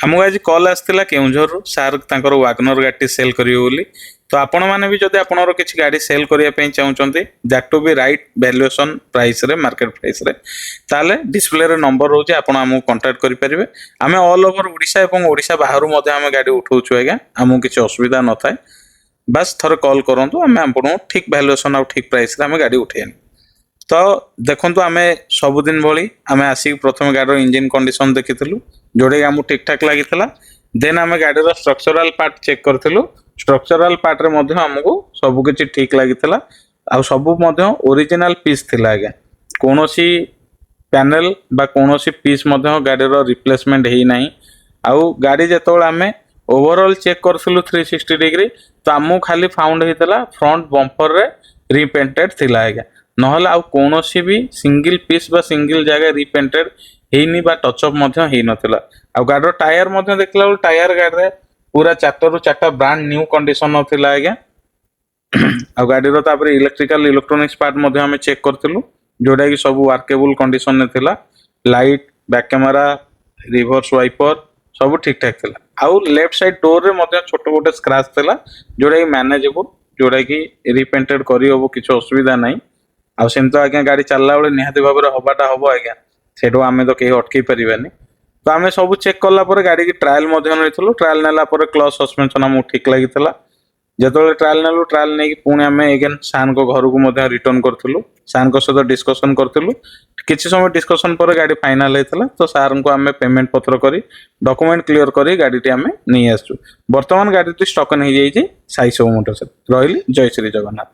आमको आज कॉल आसला केउझर सार तांकर वागनर गाड़ी सेल करिवे बोली तो आपण माने भी जदि आपनर किछि गाड़ी सेल करिया पई चाहुचंती that to be right valuation price रे मार्केट प्राइस रे ताले डिस्प्ले रे नंबर रहउची आपण हमु कांटेक्ट करि परिबे आमे ऑल ओवर ओडिशा एवं ओडिशा बाहरु मध्ये आमे गाड़ी उठाउछु आज्ञा हमु किछि असुविधा न थाए बस थरे कॉल करंतु आमे आपन ठीक वैल्यूएशन और ठीक प्राइस रे आमे गाड़ी उठेयन तो देखंतु आमे सबुदिन भली आमे आसी प्रथम गाड़ी इंजन कंडीशन देखिथिलु जोड़े आमु ठीक ठाक लागितला देन आमे गाड़ी रो स्ट्रक्चरल पार्ट चेक करथिलु स्ट्रक्चरल पार्ट रे मध्ये हमकु सब किछि ठीक लागितला आ सब मध्ये ओरिजिनल पीस थिला आगे कोनोसी पैनल बा कोनोसी पीस मध्ये गाड़ी रो रिप्लेसमेंट हेई नाही आउ गाड़ी जेतोळ आमे ओवरऑल चेक करथिलु 360 डिग्री तो आमु खाली फाउंड हेतला फ्रंट बम्पर रे रिपेंटेड थिला आगे नहले आउ कोनोसी भी सिंगल पीस बा सिंगल जगह रिपेंटेड हेनी बा टचअप मध्ये हेई नथिला आ गाडीर टायर मध्ये देखला टायर गाडी रे पूरा 4 रु 4टा ब्रांड न्यू कंडीशन नथिला आज्ञा आ गाडीर तापर इलेक्ट्रिकल इलेक्ट्रोनिक्स पार्ट मध्ये हमें चेक करथिलु जोडा कि सब वर्केबल कंडीशन ने थिला light back camera reverse wiper सब ठीक ठाक थिला आ लेफ्ट साइड डोर रे मध्ये छोटो गोटे स्क्रैच थिला जोडा कि मैनेजेबल जोडा कि रिपेंटेड करी होबो किछ असुविधा नाही आ सेम तो आज्ञा गाड़ी चलला बेले निहाती भाव हबाटा हम आज्ञा सेठो आमे तो कहीं अटकई पारानी तो आमे सब चेक कला गाड़ी की ट्रायल ट्रायल नेला क्लच सस्पेंशन आमको ठीक लगी जो ट्रायल नेलु ट्रायल नहीं पुणी आम एगेन सार को घर को रिटर्न करूँ सार सहित डिस्कसन करूँ किसी समय डिस्कसन पर गाड़ी फाइनाल होता तो सार को आम पेमेंट पत्र कर डॉक्यूमेंट क्लियर कर गाड़ी आम नहीं आसु बर्तमान गाड़ी स्टकन हो जाइए साई सब मोटर रही जय श्री जगन्नाथ।